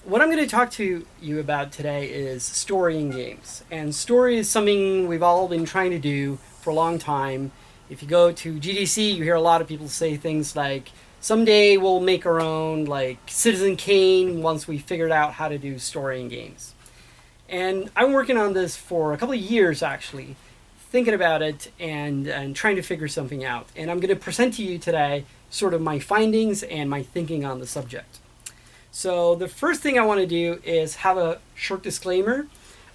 what I'm going to talk to you about today is story in games. And story is something we've all been trying to do for a long time. If you go to GDC, you hear a lot of people say things like, someday we'll make our own, like Citizen Kane, once we figured out how to do story in games. And I'm working on this for a couple of years, actually, thinking about it and trying to figure something out. And I'm going to present to you today sort of my findings and my thinking on the subject. So the first thing I want to do is have a short disclaimer.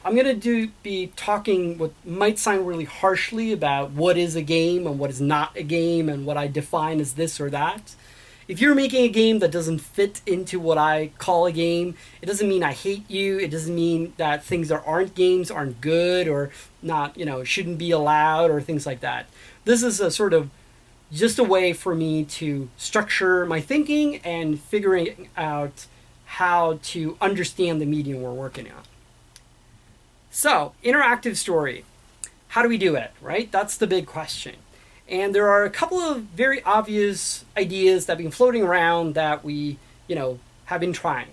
I'm going to be talking what might sound really harshly about what is a game and what is not a game and what I define as this or that. If you're making a game that doesn't fit into what I call a game, it doesn't mean I hate you. It doesn't mean that things that aren't games aren't good or not, shouldn't be allowed or things like that. This is a sort of just a way for me to structure my thinking and figuring out how to understand the medium we're working on. So, interactive story. How do we do it, right? That's the big question. And there are a couple of very obvious ideas that have been floating around that we, have been trying.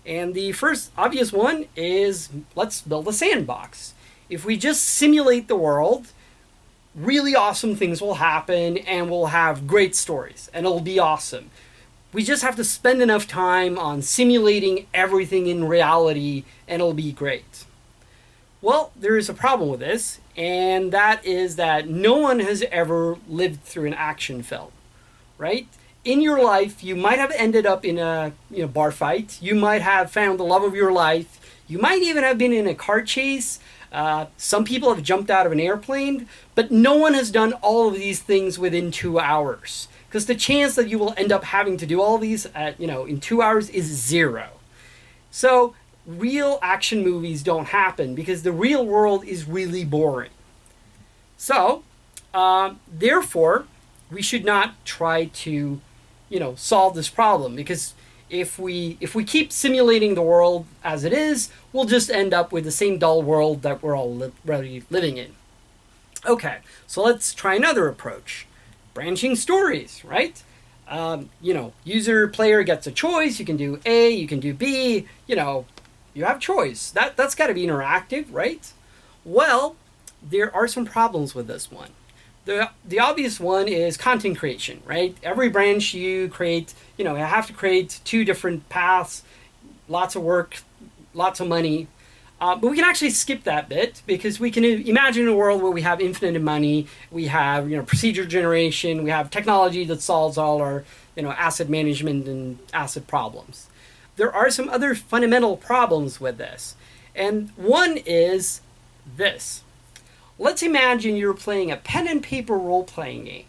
And the first obvious one is, let's build a sandbox. If we just simulate the world, really awesome things will happen and we'll have great stories and it'll be awesome. We just have to spend enough time on simulating everything in reality and it'll be great. Well, there is a problem with this, and that is that no one has ever lived through an action film, right? In your life, you might have ended up in a bar fight. You might have found the love of your life. You might even have been in a car chase. Some people have jumped out of an airplane, but no one has done all of these things within 2 hours. Because the chance that you will end up having to do all of these in 2 hours is zero. So real action movies don't happen because the real world is really boring. So, therefore, we should not try to, solve this problem because if we keep simulating the world as it is, we'll just end up with the same dull world that we're all already living in. Okay, so let's try another approach. Branching stories, right? User player gets a choice. You can do A, you can do B, you have choice. That's got to be interactive, right? Well, there are some problems with this one. The obvious one is content creation, right? Every branch you create, you have to create 2 different paths, lots of work, lots of money. But we can actually skip that bit because we can imagine a world where we have infinite money, we have procedure generation, we have technology that solves all our asset management and asset problems. There are some other fundamental problems with this. And one is this. Let's imagine you're playing a pen and paper role-playing game.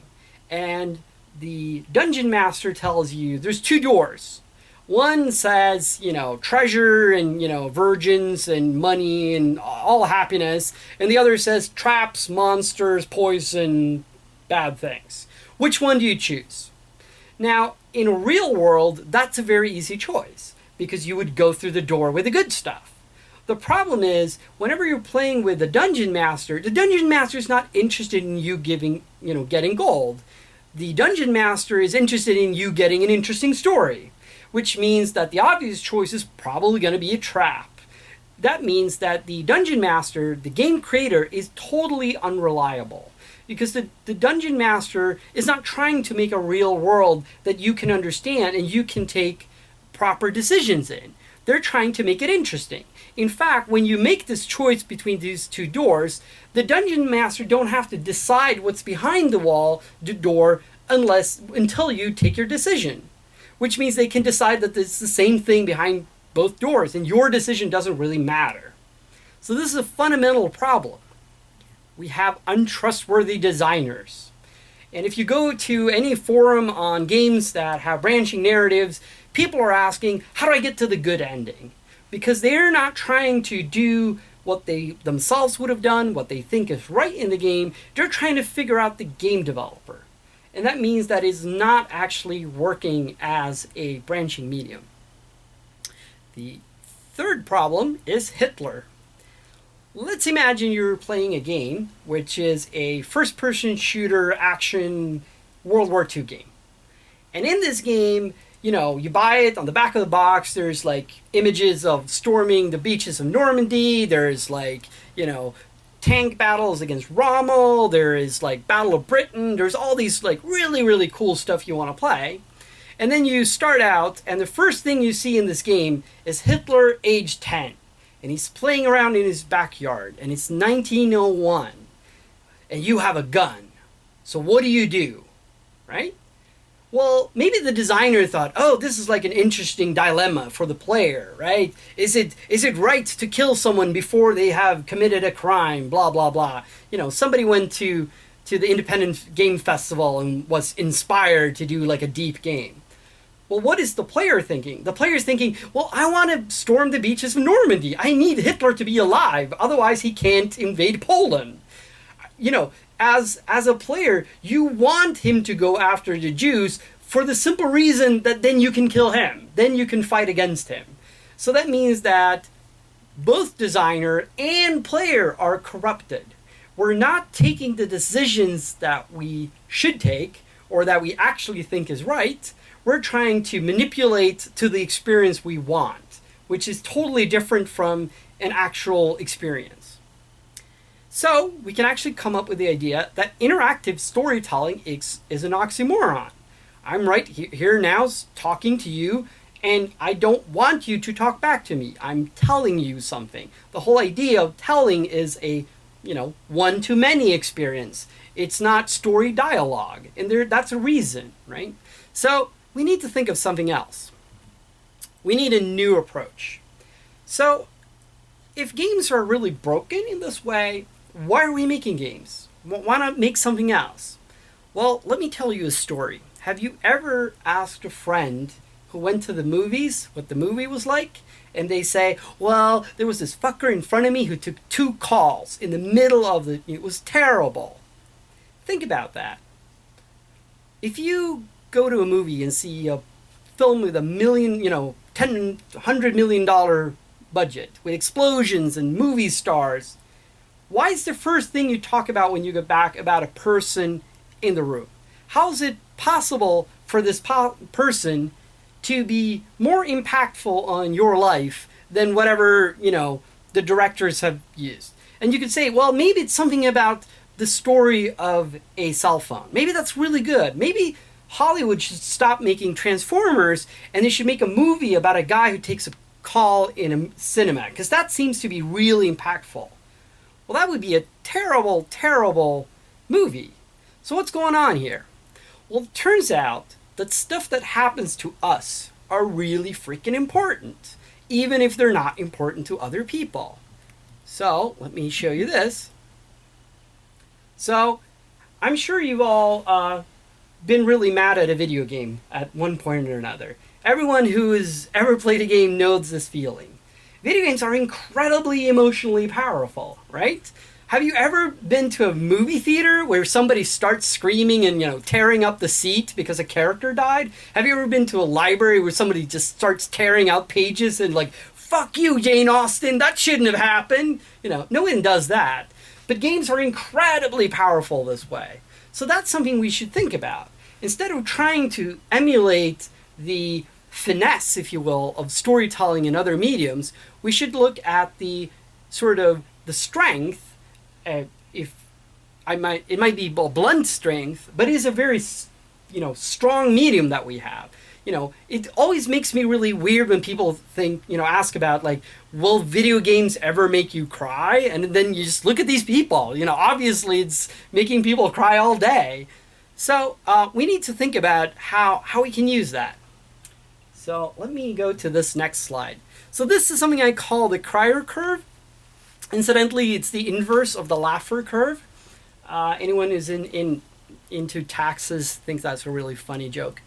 And the dungeon master tells you there's 2 doors. One says, treasure and, virgins and money and all happiness. And the other says traps, monsters, poison, bad things. Which one do you choose? Now, in a real world, that's a very easy choice because you would go through the door with the good stuff. The problem is, whenever you're playing with the dungeon master is not interested in you getting gold. The dungeon master is interested in you getting an interesting story, which means that the obvious choice is probably going to be a trap. That means that the dungeon master, the game creator, is totally unreliable. Because the dungeon master is not trying to make a real world that you can understand and you can take proper decisions in. They're trying to make it interesting. In fact, when you make this choice between these 2 doors, the dungeon master don't have to decide what's behind the door, until you take your decision. Which means they can decide that it's the same thing behind both doors, and your decision doesn't really matter. So this is a fundamental problem. We have untrustworthy designers. And if you go to any forum on games that have branching narratives, people are asking, how do I get to the good ending? Because they're not trying to do what they themselves would have done, what they think is right in the game. They're trying to figure out the game developer. And that means that it's not actually working as a branching medium. The third problem is Hitler. Let's imagine you're playing a game which is a first-person shooter action World War II game. And in this game, you buy it, on the back of the box, there's like images of storming the beaches of Normandy. There's like, tank battles against Rommel. There is like Battle of Britain. There's all these like really, really cool stuff you want to play. And then you start out, and the first thing you see in this game is Hitler, age 10. And he's playing around in his backyard, and it's 1901. And you have a gun. So what do? Right? Well, maybe the designer thought, oh, this is like an interesting dilemma for the player, right? Is it right to kill someone before they have committed a crime, blah, blah, blah. Somebody went to the Independent Game Festival and was inspired to do like a deep game. Well, what is the player thinking? The player's thinking, well, I want to storm the beaches of Normandy. I need Hitler to be alive. Otherwise, he can't invade Poland. As a player, you want him to go after the Jews for the simple reason that then you can kill him. Then you can fight against him. So that means that both designer and player are corrupted. We're not taking the decisions that we should take or that we actually think is right. We're trying to manipulate to the experience we want, which is totally different from an actual experience. So we can actually come up with the idea that interactive storytelling is an oxymoron. I'm right here now talking to you, and I don't want you to talk back to me. I'm telling you something. The whole idea of telling is a one-to-many experience. It's not story dialogue, and that's a reason, right? So we need to think of something else. We need a new approach. So if games are really broken in this way, why are we making games? Why not make something else? Well, let me tell you a story. Have you ever asked a friend who went to the movies what the movie was like? And they say, well, there was this fucker in front of me who took 2 calls in the middle of it was terrible. Think about that. If you go to a movie and see a film with $1 million, $100 million budget with explosions and movie stars, why is the first thing you talk about when you get back about a person in the room? How is it possible for this person to be more impactful on your life than whatever, the directors have used? And you could say, well, maybe it's something about the story of a cell phone. Maybe that's really good. Maybe Hollywood should stop making Transformers and they should make a movie about a guy who takes a call in a cinema, because that seems to be really impactful. Well, that would be a terrible, terrible movie. So what's going on here? Well, it turns out that stuff that happens to us are really freaking important, even if they're not important to other people. So let me show you this. So I'm sure you've all been really mad at a video game at one point or another. Everyone who has ever played a game knows this feeling. Video games are incredibly emotionally powerful, right? Have you ever been to a movie theater where somebody starts screaming and, tearing up the seat because a character died? Have you ever been to a library where somebody just starts tearing out pages and like, fuck you, Jane Austen, that shouldn't have happened? No one does that. But games are incredibly powerful this way. So that's something we should think about. Instead of trying to emulate the finesse, if you will, of storytelling in other mediums, we should look at the sort of the strength. It might be a blunt strength, but it is a very, strong medium that we have. It always makes me really weird when people think, ask about like, will video games ever make you cry? And then you just look at these people, obviously it's making people cry all day. So we need to think about how we can use that. So let me go to this next slide. So this is something I call the crier curve. Incidentally, it's the inverse of the Laffer curve. Anyone who's into taxes thinks that's a really funny joke.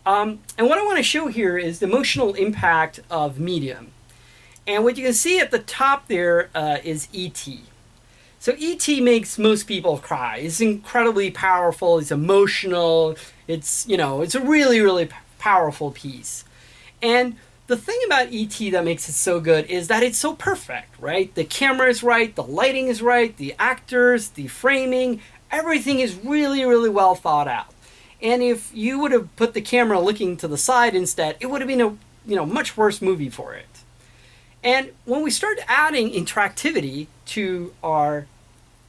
And what I want to show here is the emotional impact of medium. And what you can see at the top there is E.T. So E.T. makes most people cry. It's incredibly powerful. It's emotional. It's a really, really powerful piece. And the thing about E.T. that makes it so good is that it's so perfect, right? The camera is right, the lighting is right, the actors, the framing, everything is really, really well thought out. And if you would have put the camera looking to the side instead, it would have been a much worse movie for it. And when we start adding interactivity to our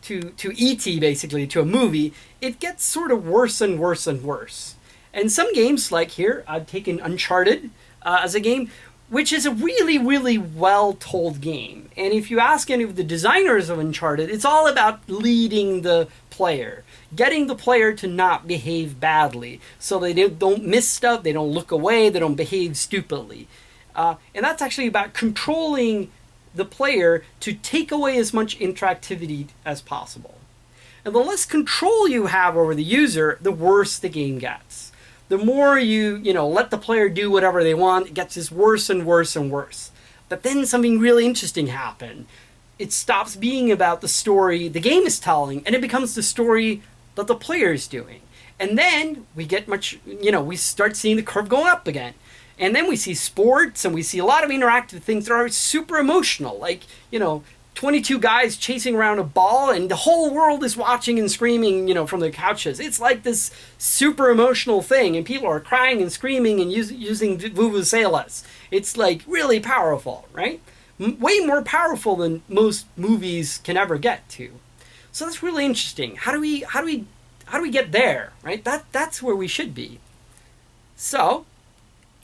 to ET, basically to a movie, it gets sort of worse and worse and worse. And some games, like here, I've taken Uncharted as a game, which is a really, really well-told game. And if you ask any of the designers of Uncharted, it's all about leading the player, getting the player to not behave badly, so they don't miss stuff, they don't look away, they don't behave stupidly. And that's actually about controlling the player to take away as much interactivity as possible. And the less control you have over the user, the worse the game gets. The more you let the player do whatever they want, it gets just worse and worse and worse. But then something really interesting happens. It stops being about the story the game is telling, and it becomes the story that the player is doing. And then we get we start seeing the curve going up again. And then we see sports, and we see a lot of interactive things that are super emotional, like, 22 guys chasing around a ball, and the whole world is watching and screaming, from their couches. It's like this super emotional thing, and people are crying and screaming and using vuvuzelas. It's like really powerful, right? Way more powerful than most movies can ever get to. So that's really interesting. How do we get there, right? That's where we should be. So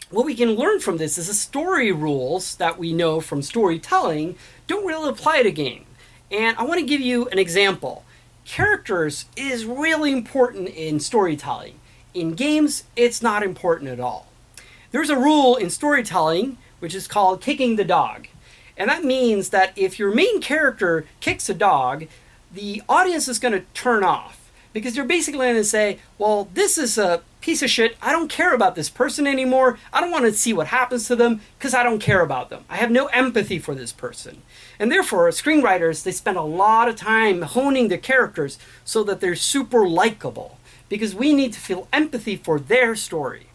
what we can learn from this is the story rules that we know from storytelling don't really apply to game. And I want to give you an example. Characters is really important in storytelling. In games, it's not important at all. There's a rule in storytelling which is called kicking the dog. And that means that if your main character kicks a dog, the audience is going to turn off. Because you're basically going to say, well, this is a piece of shit. I don't care about this person anymore. I don't want to see what happens to them because I don't care about them. I have no empathy for this person. And therefore, screenwriters, they spend a lot of time honing the characters so that they're super likable. Because we need to feel empathy for their story.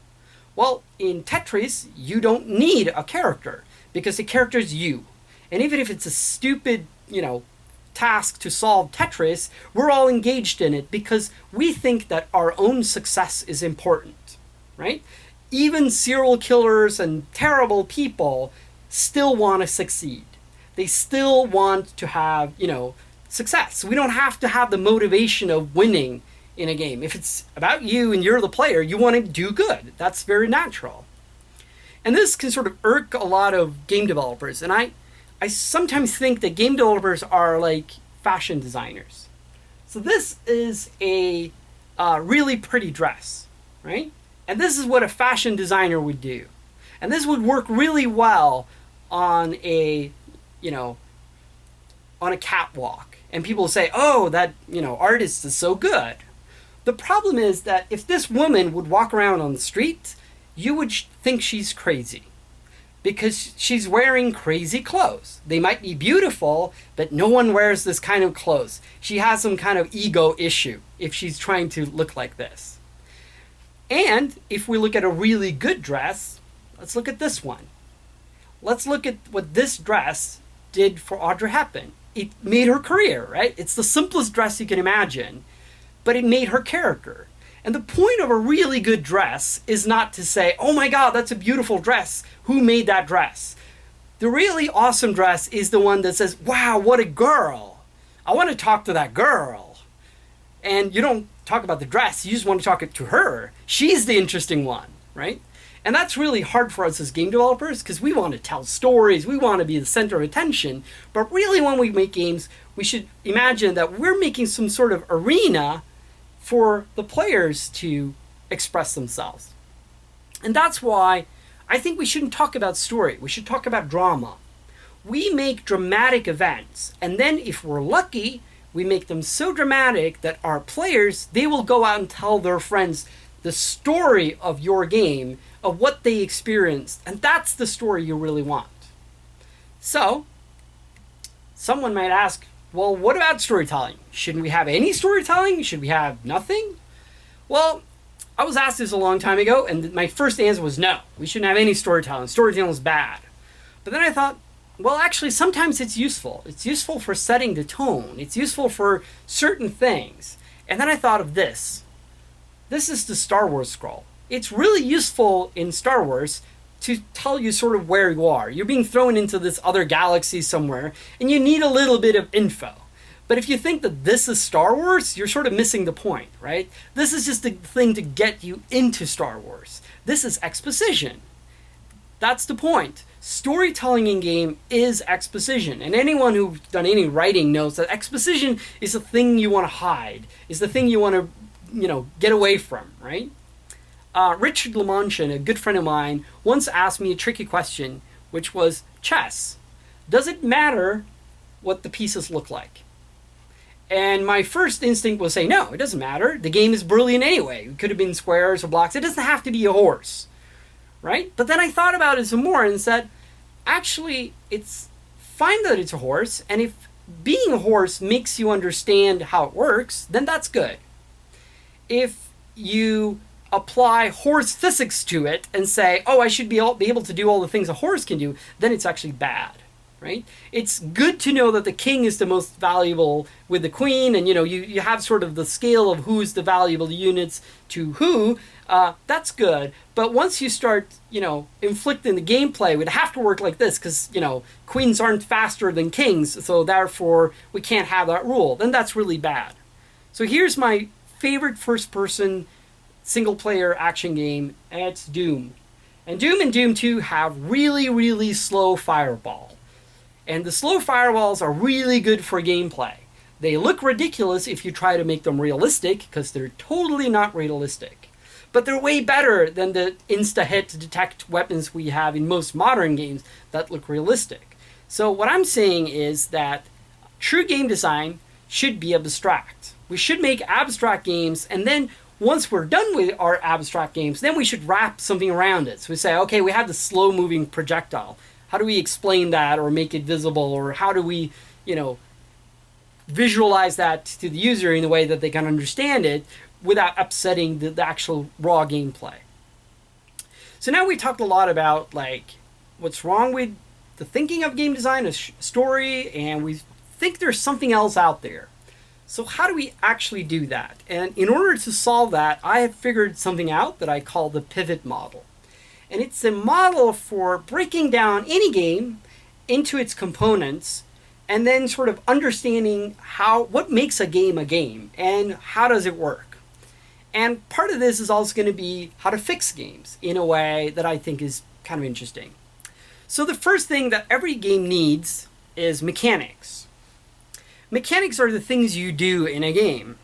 Well, in Tetris, you don't need a character because the character is you. And even if it's a stupid, task to solve Tetris, we're all engaged in it because we think that our own success is important, right? Even serial killers and terrible people still want to succeed. They still want to have, success. We don't have to have the motivation of winning in a game. If it's about you and you're the player, you want to do good. That's very natural. And this can sort of irk a lot of game developers. And I sometimes think that game developers are like fashion designers. So this is a really pretty dress, right? And this is what a fashion designer would do. And this would work really well on a catwalk. And people say, oh, that, artist is so good. The problem is that if this woman would walk around on the street, you would think she's crazy. Because she's wearing crazy clothes. They might be beautiful, but no one wears this kind of clothes. She has some kind of ego issue if she's trying to look like this. And if we look at a really good dress, let's look at this one. Let's look at what this dress did for Audrey Hepburn. It made her career, right? It's the simplest dress you can imagine, but it made her character. And the point of a really good dress is not to say, oh my God, that's a beautiful dress. Who made that dress? The really awesome dress is the one that says, wow, what a girl. I want to talk to that girl. And you don't talk about the dress. You just want to talk to her. She's the interesting one, right? And that's really hard for us as game developers because we want to tell stories. We want to be the center of attention. But really when we make games, we should imagine that we're making some sort of arena for the players to express themselves. And that's why I think we shouldn't talk about story. We should talk about drama. We make dramatic events, and then if we're lucky, we make them so dramatic that our players, they will go out and tell their friends the story of your game, of what they experienced, and that's the story you really want. So, someone might ask, well, what about storytelling? Shouldn't we have any storytelling? Should we have nothing? Well, I was asked this a long time ago, and my first answer was no. We shouldn't have any storytelling. Storytelling is bad. But then I thought, well, actually, sometimes it's useful. It's useful for setting the tone. It's useful for certain things. And then I thought of this. This is the Star Wars scroll. It's really useful in Star Wars to tell you sort of where you are. You're being thrown into this other galaxy somewhere, and you need a little bit of info. But if you think that this is Star Wars, you're sort of missing the point, right? This is just the thing to get you into Star Wars. This is exposition. That's the point. Storytelling in game is exposition. And anyone who's done any writing knows that exposition is the thing you want to hide, is the thing you want to, get away from, right? Richard Lamontian, a good friend of mine, once asked me a tricky question, which was chess. Does it matter what the pieces look like? And my first instinct was say, no, it doesn't matter. The game is brilliant anyway. It could have been squares or blocks. It doesn't have to be a horse, right? But then I thought about it some more and said, actually, it's fine that it's a horse. And if being a horse makes you understand how it works, then that's good. If you apply horse physics to it and say, oh, I should be able to do all the things a horse can do, then it's actually bad, right? It's good to know that the king is the most valuable with the queen, and you have sort of the scale of who's the valuable units to who. That's good. But once you start, inflicting the gameplay, it would have to work like this because, queens aren't faster than kings, so therefore we can't have that rule. Then that's really bad. So here's my favorite first-person single-player action game, and it's Doom. And Doom 2 have really, really slow fireball. And the slow fireballs are really good for gameplay. They look ridiculous if you try to make them realistic, because they're totally not realistic. But they're way better than the insta-hit to detect weapons we have in most modern games that look realistic. So what I'm saying is that true game design should be abstract. We should make abstract games, and then once we're done with our abstract games, then we should wrap something around it. So we say, okay, we have the slow-moving projectile. How do we explain that or make it visible? Or how do we, visualize that to the user in a way that they can understand it without upsetting the actual raw gameplay? So now we talked a lot about, what's wrong with the thinking of game design, a story, and we think there's something else out there. So how do we actually do that? And in order to solve that, I have figured something out that I call the pivot model. And it's a model for breaking down any game into its components and then sort of understanding what makes a game and how does it work. And part of this is also going to be how to fix games in a way that I think is kind of interesting. So the first thing that every game needs is mechanics. Mechanics are the things you do in a game.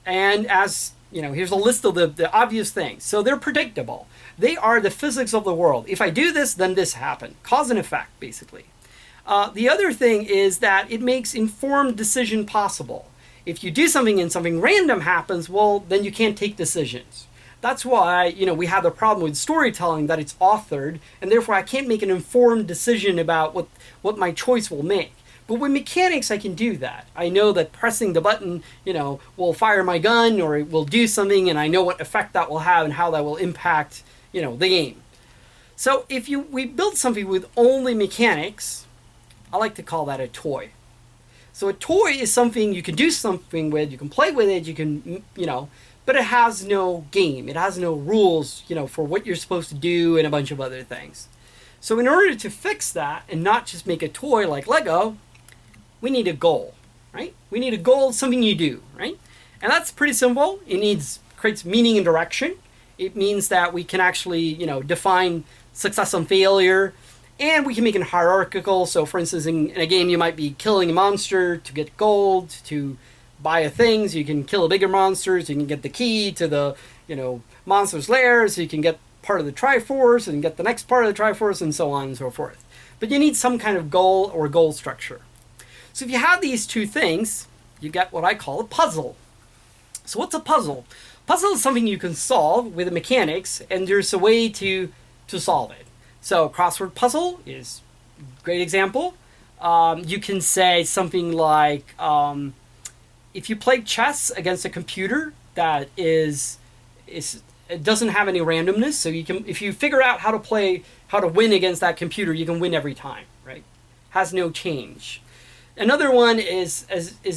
And as, here's a list of the obvious things. So they're predictable. They are the physics of the world. If I do this, then this happened. Cause and effect, basically. The other thing is that it makes informed decision possible. If you do something and something random happens, well, then you can't take decisions. That's why, we have the problem with storytelling that it's authored, and therefore I can't make an informed decision about what my choice will make. But with mechanics, I can do that. I know that pressing the button, will fire my gun or it will do something, and I know what effect that will have and how that will impact, the game. So if we build something with only mechanics, I like to call that a toy. So a toy is something you can do something with, you can play with it, you can, but it has no game. It has no rules, for what you're supposed to do and a bunch of other things. So in order to fix that and not just make a toy like Lego, we need a goal, right? We need a goal, something you do, right? And that's pretty simple. It creates meaning and direction. It means that we can actually, define success and failure, and we can make it hierarchical. So for instance, in a game, you might be killing a monster to get gold, to buy a thing, so you can kill a bigger monster, so you can get the key to the, monster's lair, so you can get part of the Triforce, and get the next part of the Triforce, and so on and so forth. But you need some kind of goal or goal structure. So if you have these two things, you get what I call a puzzle. So what's a puzzle? Puzzle is something you can solve with the mechanics, and there's a way to solve it. So crossword puzzle is a great example. You can say something like, if you play chess against a computer that it doesn't have any randomness, so if you figure out how to win against that computer, you can win every time, right? Has no change. Another one is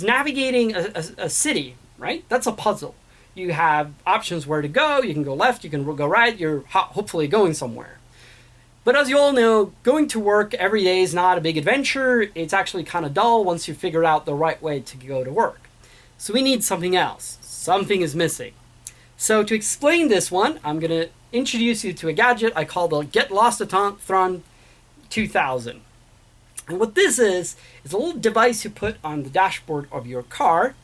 navigating a city, right? That's a puzzle. You have options where to go. You can go left, you can go right. You're hopefully going somewhere. But as you all know, going to work every day is not a big adventure. It's actually kind of dull once you figure out the right way to go to work. So we need something else. Something is missing. So to explain this one, I'm going to introduce you to a gadget I call the Get Lost-a-thon 2000. And what this is a little device you put on the dashboard of your car.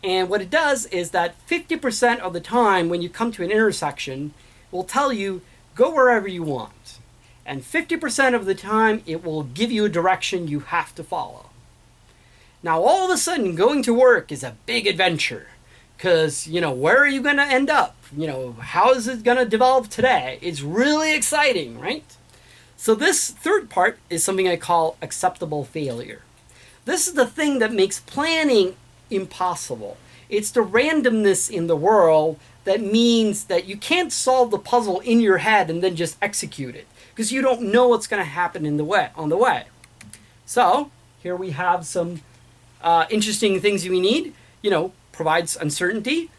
And what it does is that 50% of the time when you come to an intersection, it will tell you, go wherever you want. And 50% of the time, it will give you a direction you have to follow. Now, all of a sudden, going to work is a big adventure. Because, where are you going to end up? How is it going to develop today? It's really exciting, right? So this third part is something I call acceptable failure. This is the thing that makes planning impossible. It's the randomness in the world that means that you can't solve the puzzle in your head and then just execute it. Because you don't know what's going to happen on the way. So here we have some interesting things we need. Provides uncertainty.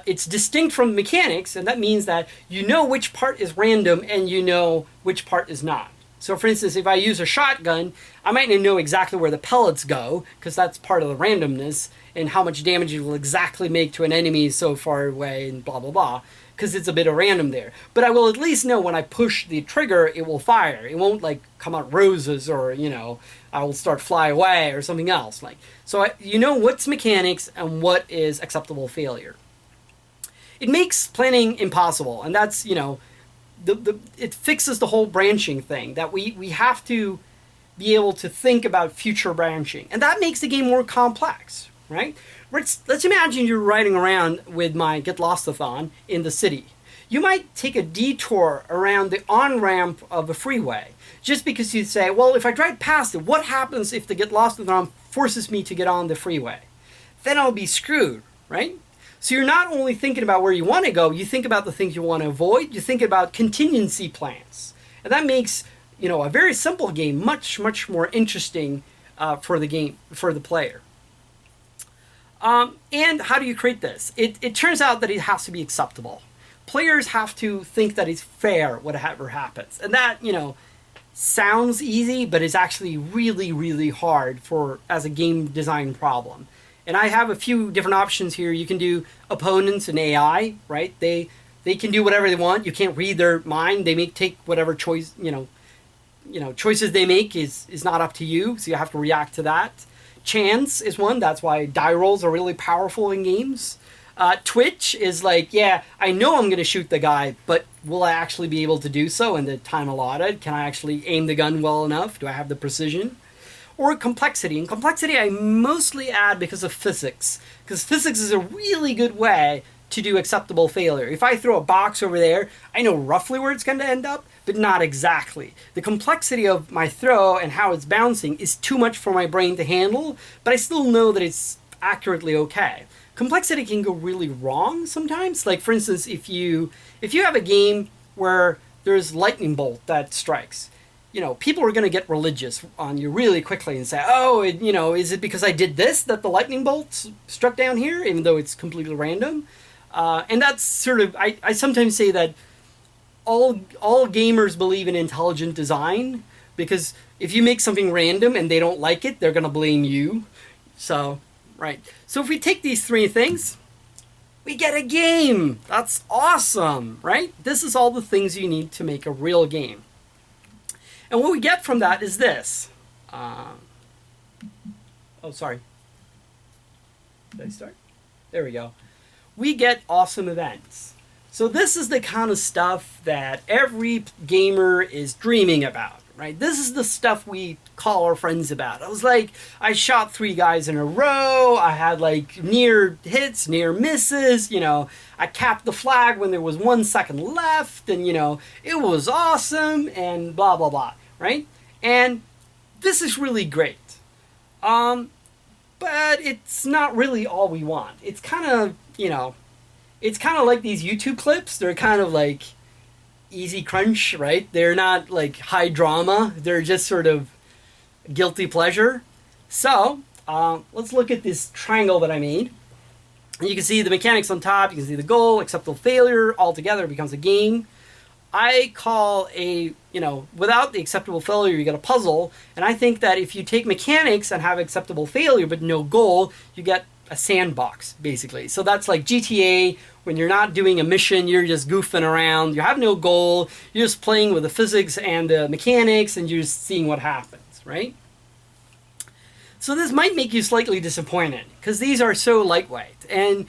It's distinct from mechanics, and that means that you know which part is random and you know which part is not. So for instance, if I use a shotgun, I might not know exactly where the pellets go, because that's part of the randomness, and how much damage it will exactly make to an enemy so far away, and blah, blah, blah, because it's a bit of random there. But I will at least know when I push the trigger, it will fire. It won't, come out roses or, I will start fly away or something else. So you know what's mechanics and what is acceptable failure. It makes planning impossible, and that's, it fixes the whole branching thing, that we have to be able to think about future branching. And that makes the game more complex, right? Let's imagine you're riding around with my Get Lost-a-thon in the city. You might take a detour around the on-ramp of a freeway, just because you say, well, if I drive past it, what happens if the Get Lost-a-thon forces me to get on the freeway? Then I'll be screwed, right? So you're not only thinking about where you want to go, you think about the things you want to avoid, you think about contingency plans. And that makes, a very simple game much, much more interesting for the player. And how do you create this? It turns out that it has to be acceptable. Players have to think that it's fair whatever happens. And that, sounds easy, but it's actually really, really hard as a game design problem. And I have a few different options here. You can do opponents and AI, right? They can do whatever they want. You can't read their mind. They take whatever choice, choices they make is not up to you. So you have to react to that. Chance is one. That's why die rolls are really powerful in games. Twitch is I know I'm going to shoot the guy, but will I actually be able to do so in the time allotted? Can I actually aim the gun well enough? Do I have the precision? Or complexity. And complexity I mostly add because of physics. Because physics is a really good way to do acceptable failure. If I throw a box over there, I know roughly where it's going to end up, but not exactly. The complexity of my throw and how it's bouncing is too much for my brain to handle, but I still know that it's accurately okay. Complexity can go really wrong sometimes. For instance, if you have a game where there's lightning bolt that strikes, people are going to get religious on you really quickly and say, oh, is it because I did this that the lightning bolt struck down here, even though it's completely random? And that's sort of, I sometimes say that all gamers believe in intelligent design, because if you make something random and they don't like it, they're going to blame you. So, right. So if we take these three things, we get a game. That's awesome, right? This is all the things you need to make a real game. And what we get from that is this. Sorry. Did I start? There we go. We get awesome events. So this is the kind of stuff that every gamer is dreaming about, right? This is the stuff we call our friends about. I shot 3 guys in a row. I had near hits, near misses. I capped the flag when there was 1 second left, and it was awesome, and blah, blah, blah. Right? And this is really great. But it's not really all we want. It's kind of, it's kind of like these YouTube clips. They're kind of easy crunch, right? They're not high drama. They're just sort of guilty pleasure. So, let's look at this triangle that I made. And you can see the mechanics on top, you can see the goal, acceptable failure, all together becomes a game. I call without the acceptable failure, you get a puzzle. And I think that if you take mechanics and have acceptable failure but no goal, you get a sandbox, basically. So that's like GTA, when you're not doing a mission, you're just goofing around, you have no goal, you're just playing with the physics and the mechanics, and you're just seeing what happens, right? So this might make you slightly disappointed, because these are so lightweight. And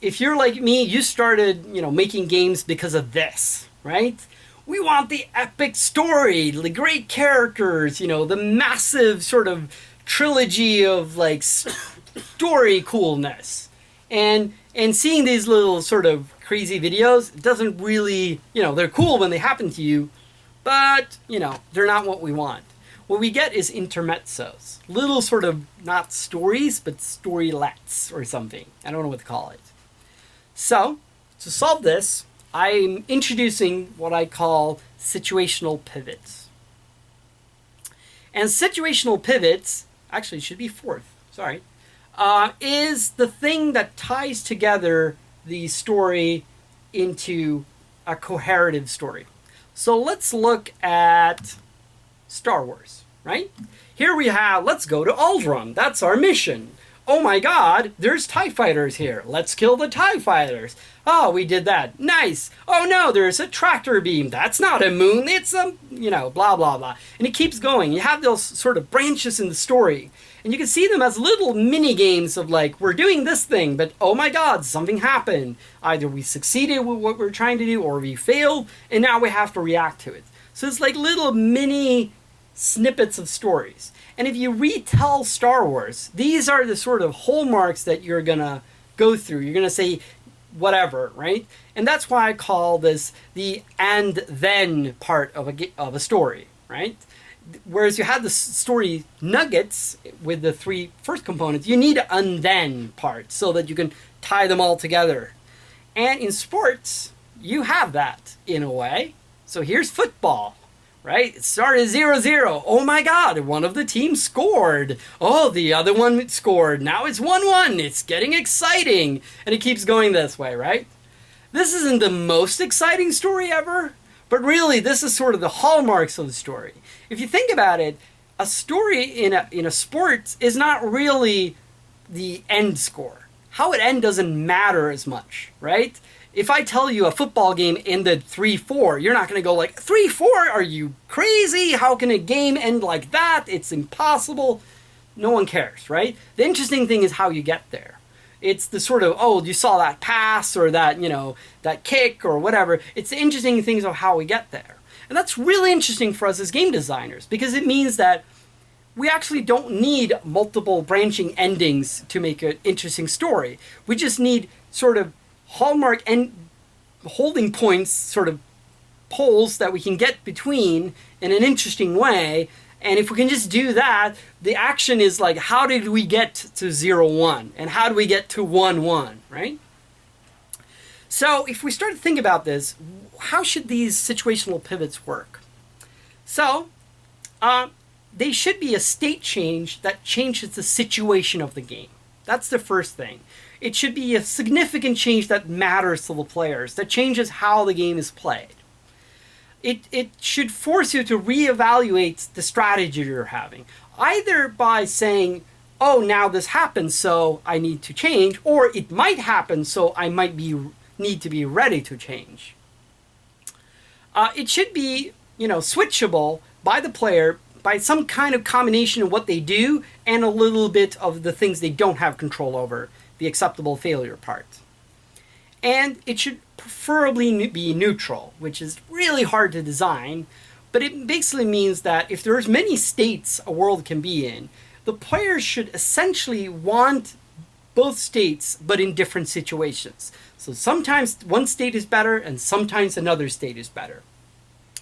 if you're like me, you started, making games because of this, right? We want the epic story, the great characters, the massive sort of trilogy of like story coolness. And seeing these little sort of crazy videos, it doesn't really, they're cool when they happen to you, but, they're not what we want. What we get is intermezzos, little sort of, not stories, but storylets or something. I don't know what to call it. So, to solve this, I'm introducing what I call situational pivots. And situational pivots, actually it should be fourth, sorry, is the thing that ties together the story into a cohesive story. So let's look at Star Wars, right? Here we have, let's go to Alderaan. That's our mission. Oh my god, there's TIE fighters here. Let's kill the TIE fighters. Oh, we did that. Nice. Oh no, there's a tractor beam. That's not a moon. It's a, blah, blah, blah. And it keeps going. You have those sort of branches in the story. And you can see them as little mini games of like, we're doing this thing, but oh my god, something happened. Either we succeeded with what we're trying to do, or we failed, and now we have to react to it. So it's like little mini snippets of stories. And if you retell Star Wars, these are the sort of hallmarks that you're going to go through. You're going to say whatever, right? And that's why I call this the and then part of a story, right? Whereas you have the story nuggets with the three first components, you need an and then part so that you can tie them all together. And in sports, you have that in a way. So here's football. Right? It started 0-0. Oh my god, one of the teams scored. Oh, the other one scored. Now it's 1-1. It's getting exciting. And it keeps going this way, right? This isn't the most exciting story ever, but really this is sort of the hallmarks of the story. If you think about it, a story in a sport is not really the end score. How it ends doesn't matter as much, right? If I tell you a football game ended 3-4, you're not going to go like, 3-4? Are you crazy? How can a game end like that? It's impossible. No one cares, right? The interesting thing is how you get there. It's the sort of, oh, you saw that pass or that, that kick or whatever. It's the interesting things of how we get there. And that's really interesting for us as game designers, because it means that we actually don't need multiple branching endings to make an interesting story. We just need sort of hallmark and holding points, sort of poles that we can get between in an interesting way. And if we can just do that, the action is like, how did we get to 0-1? And how do we get to 1-1, right? So if we start to think about this, how should these situational pivots work? So they should be a state change that changes the situation of the game. That's the first thing. It should be a significant change that matters to the players, that changes how the game is played. It should force you to reevaluate the strategy you're having, either by saying, oh, now this happens, so I need to change, or it might happen, so I might need to be ready to change. It should be, switchable by the player by some kind of combination of what they do and a little bit of the things they don't have control over, the acceptable failure part. And it should preferably be neutral, which is really hard to design, but it basically means that if there's many states a world can be in, the players should essentially want both states, but in different situations. So sometimes one state is better and sometimes another state is better.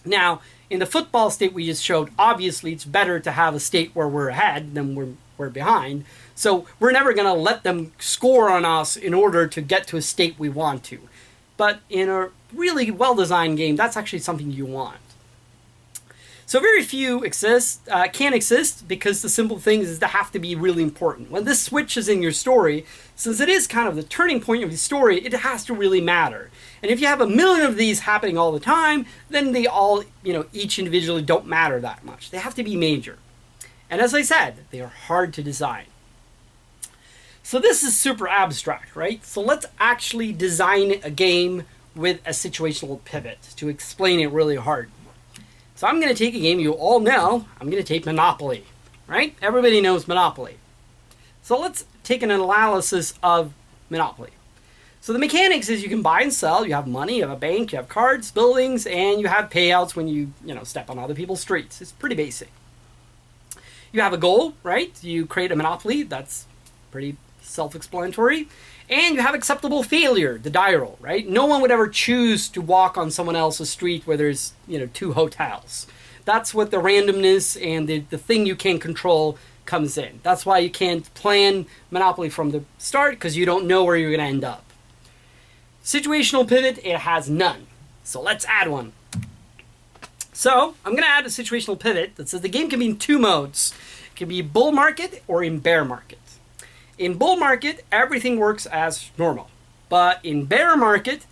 Now, in the football state we just showed, obviously it's better to have a state where we're ahead than we're behind. So we're never going to let them score on us in order to get to a state we want to. But in a really well-designed game, that's actually something you want. So very few can exist because the simple thing is they have to be really important. When this switches in your story, since it is kind of the turning point of the story, it has to really matter. And if you have a million of these happening all the time, then they all, each individually don't matter that much. They have to be major. And as I said, they are hard to design. So this is super abstract, right? So let's actually design a game with a situational pivot to explain it really hard. So I'm going to take a game you all know. I'm going to take Monopoly, right? Everybody knows Monopoly. So let's take an analysis of Monopoly. So the mechanics is you can buy and sell. You have money, you have a bank, you have cards, buildings, and you have payouts when you step on other people's streets. It's pretty basic. You have a goal, right? You create a Monopoly. That's pretty self-explanatory. And you have acceptable failure, the die roll, right? No one would ever choose to walk on someone else's street where there's, 2 hotels. That's what the randomness and the thing you can't control comes in. That's why you can't plan Monopoly from the start, because you don't know where you're going to end up. Situational pivot, it has none. So let's add one. So I'm going to add a situational pivot that says the game can be in 2 modes. It can be bull market or in bear market. In bull market, everything works as normal. But in bear market,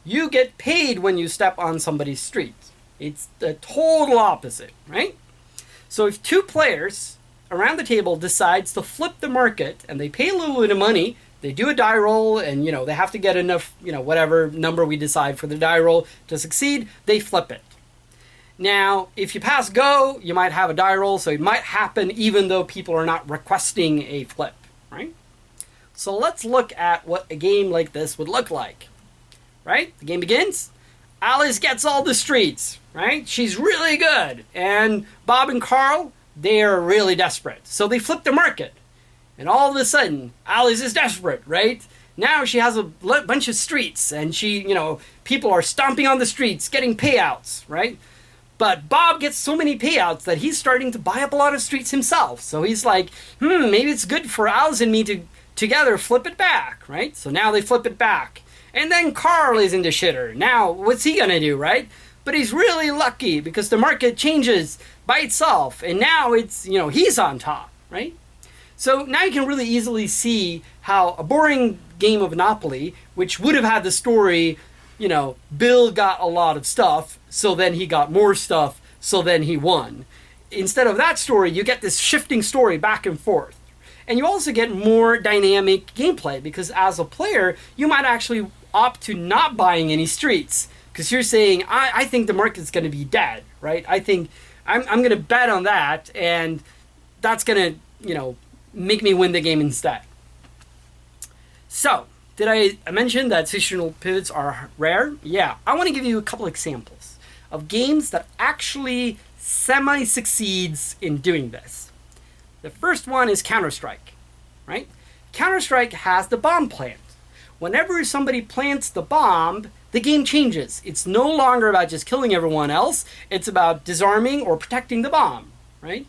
you get paid when you step on somebody's street. It's the total opposite, right? So if 2 players around the table decides to flip the market and they pay a little bit of money, they do a die roll and, they have to get enough, whatever number we decide for the die roll to succeed, they flip it. Now, if you pass go, you might have a die roll, so it might happen even though people are not requesting a flip. Right? So let's look at what a game like this would look like. Right? The game begins. Alice gets all the streets. Right? She's really good. And Bob and Carl, they're really desperate. So they flip the market. And all of a sudden, Alice is desperate, right? Now she has a bunch of streets. And people are stomping on the streets, getting payouts, right? But Bob gets so many payouts that he's starting to buy up a lot of streets himself. So he's like, maybe it's good for Alice and me to together flip it back, right? So now they flip it back. And then Carl is into shitter. Now, what's he going to do, right? But he's really lucky because the market changes by itself. And now it's, he's on top, right? So now you can really easily see how a boring game of Monopoly, which would have had the story, Bill got a lot of stuff, so then he got more stuff, so then he won. Instead of that story, you get this shifting story back and forth. And you also get more dynamic gameplay, because as a player, you might actually opt to not buying any streets. Because you're saying, I think the market's going to be dead, right? I think I'm going to bet on that, and that's going to, make me win the game instead. So, did I mention that situational pivots are rare? Yeah, I want to give you a couple examples of games that actually semi-succeeds in doing this. The first one is Counter-Strike, right? Counter-Strike has the bomb plant. Whenever somebody plants the bomb, the game changes. It's no longer about just killing everyone else. It's about disarming or protecting the bomb, right?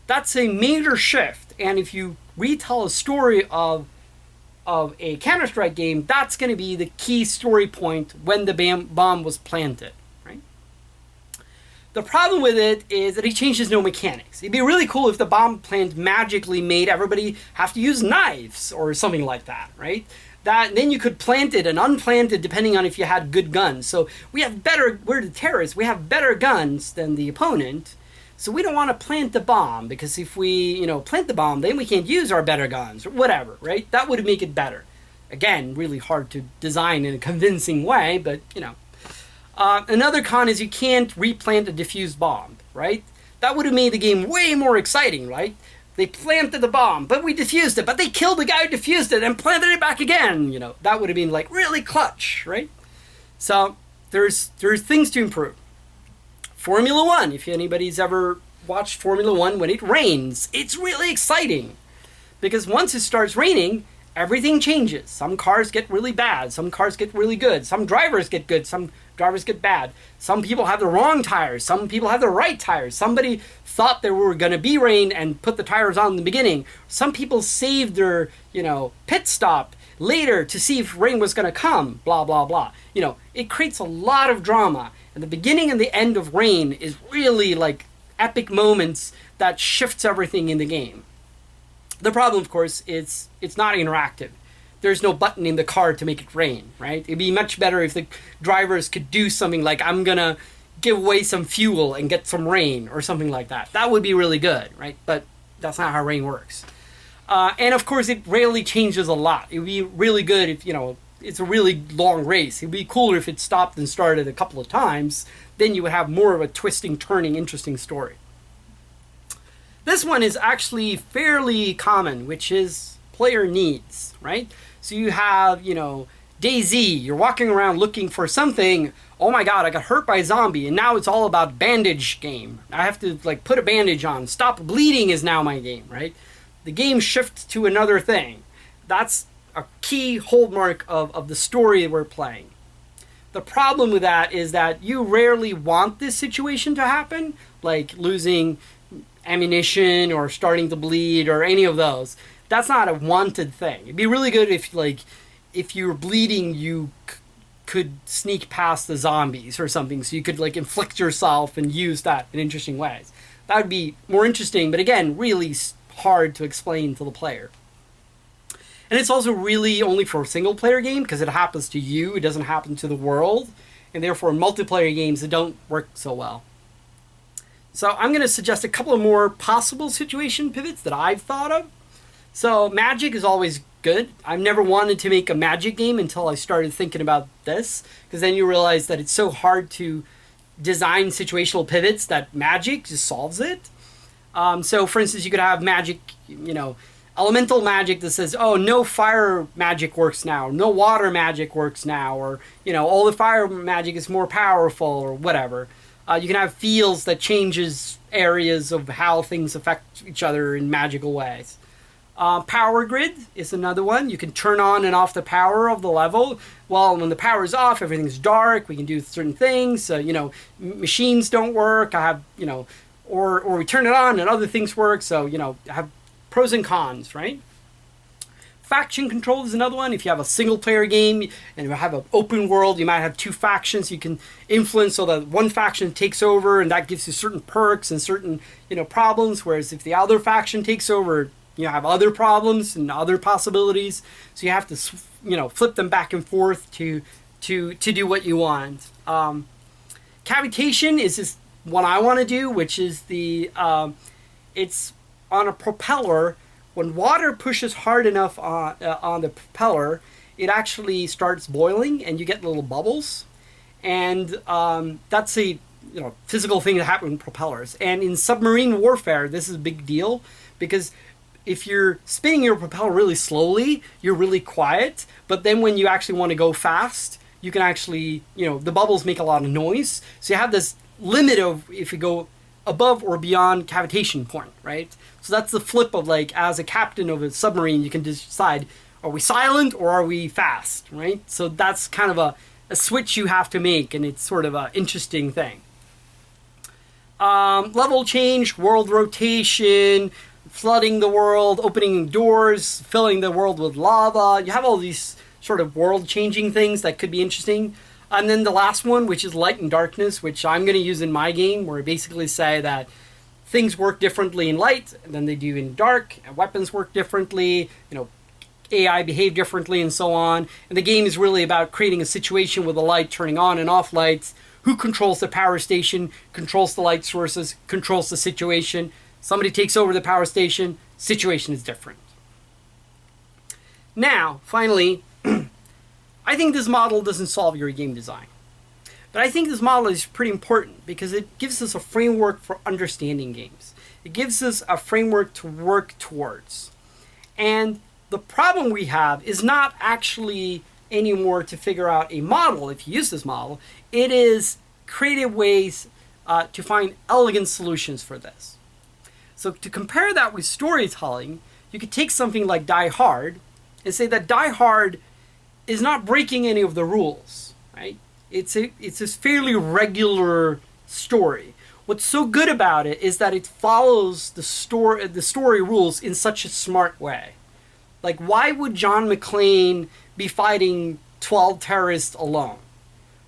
That's a major shift. And if you retell a story of a Counter-Strike game, that's going to be the key story point when the bomb was planted, right? The problem with it is that it changes no mechanics. It'd be really cool if the bomb plant magically made everybody have to use knives or something like that, right? Then you could plant it and unplant it depending on if you had good guns. So we're the terrorists, we have better guns than the opponent. So we don't want to plant the bomb, because if we, plant the bomb, then we can't use our better guns or whatever, right? That would make it better. Again, really hard to design in a convincing way, but, another con is you can't replant a diffused bomb, right? That would have made the game way more exciting, right? They planted the bomb, but we defused it, but they killed the guy who defused it and planted it back again, That would have been, really clutch, right? So there's things to improve. Formula One, if anybody's ever watched Formula One when it rains, it's really exciting. Because once it starts raining, everything changes. Some cars get really bad, some cars get really good, some drivers get good, some drivers get bad. Some people have the wrong tires, some people have the right tires. Somebody thought there were going to be rain and put the tires on in the beginning. Some people saved their, pit stop later to see if rain was going to come, blah, blah, blah. It creates a lot of drama. And the beginning and the end of rain is really epic moments that shifts everything in the game. The problem, of course, is it's not interactive. There's no button in the car to make it rain, right? It'd be much better if the drivers could do something like, I'm gonna give away some fuel and get some rain or something like that. That would be really good, right? But that's not how rain works. And of course, it rarely changes a lot. It would be really good if, it's a really long race. It would be cooler if it stopped and started a couple of times. Then you would have more of a twisting, turning, interesting story. This one is actually fairly common, which is player needs, right? So you have, DayZ, you're walking around looking for something. Oh my god, I got hurt by a zombie, and now it's all about bandage game. I have to put a bandage on. Stop bleeding is now my game, right? The game shifts to another thing. That's a key hallmark of the story we're playing. The problem with that is that you rarely want this situation to happen, like losing ammunition or starting to bleed or any of those. That's not a wanted thing. It'd be really good if you were bleeding, you could sneak past the zombies or something, so you could inflict yourself and use that in interesting ways. That would be more interesting, but again, really hard to explain to the player. And it's also really only for a single player game because it happens to you, it doesn't happen to the world, and therefore multiplayer games that don't work so well. So I'm going to suggest a couple of more possible situation pivots that I've thought of. So magic is always good. I've never wanted to make a magic game until I started thinking about this, because then you realize that it's so hard to design situational pivots that magic just solves it. So for instance, you could have magic, elemental magic that says, oh, no fire magic works now, no water magic works now, or, all the fire magic is more powerful, or whatever. You can have fields that changes areas of how things affect each other in magical ways. Power grid is another one. You can turn on and off the power of the level. Well, when the power is off, everything's dark. We can do certain things. Machines don't work. I have, or we turn it on and other things work. So, I have pros and cons, right? Faction control is another one. If you have a single player game and you have an open world, you might have two factions you can influence so that one faction takes over and that gives you certain perks and certain, problems. Whereas if the other faction takes over, you have other problems and other possibilities. So you have to, flip them back and forth to do what you want. Cavitation is just what I want to do, which is it's on a propeller. When water pushes hard enough on the propeller, it actually starts boiling and you get little bubbles. And that's a physical thing that happens in propellers. And in submarine warfare, this is a big deal because if you're spinning your propeller really slowly, you're really quiet. But then when you actually want to go fast, you can actually, the bubbles make a lot of noise. So you have this limit of if you go above or beyond cavitation point, right? So that's the flip of as a captain of a submarine, you can decide, are we silent or are we fast, right? So that's kind of a switch you have to make, and it's sort of an interesting thing. Level change, world rotation, flooding the world, opening doors, filling the world with lava. You have all these sort of world-changing things that could be interesting. And then the last one, which is light and darkness, which I'm going to use in my game, where I basically say that things work differently in light than they do in dark, and weapons work differently, AI behave differently, and so on. And the game is really about creating a situation with the light turning on and off lights. Who controls the power station, controls the light sources, controls the situation. Somebody takes over the power station, situation is different. Now, finally, I think this model doesn't solve your game design. But I think this model is pretty important because it gives us a framework for understanding games. It gives us a framework to work towards. And the problem we have is not actually anymore to figure out a model, if you use this model. It is creative ways to find elegant solutions for this. So to compare that with storytelling, you could take something like Die Hard and say that Die Hard is not breaking any of the rules, right? It's a fairly regular story. What's so good about it is that it follows the story rules in such a smart way. Why would John McClane be fighting 12 terrorists alone?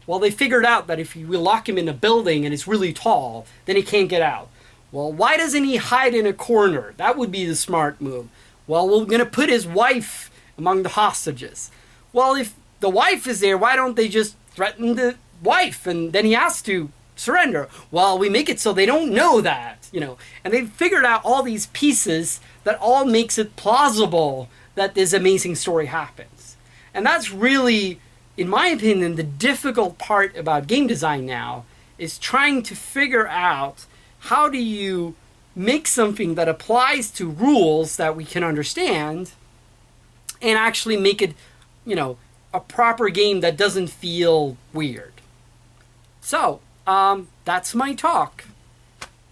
Well, they figured out that if you lock him in a building and it's really tall, then he can't get out. Well, why doesn't he hide in a corner? That would be the smart move. Well, we're going to put his wife among the hostages. Well, if the wife is there, why don't they just threaten the wife and then he has to surrender? Well, we make it so they don't know that, And they've figured out all these pieces that all makes it plausible that this amazing story happens. And that's really, in my opinion, the difficult part about game design now, is trying to figure out how do you make something that applies to rules that we can understand and actually make it, a proper game that doesn't feel weird. So, that's my talk.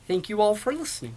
Thank you all for listening.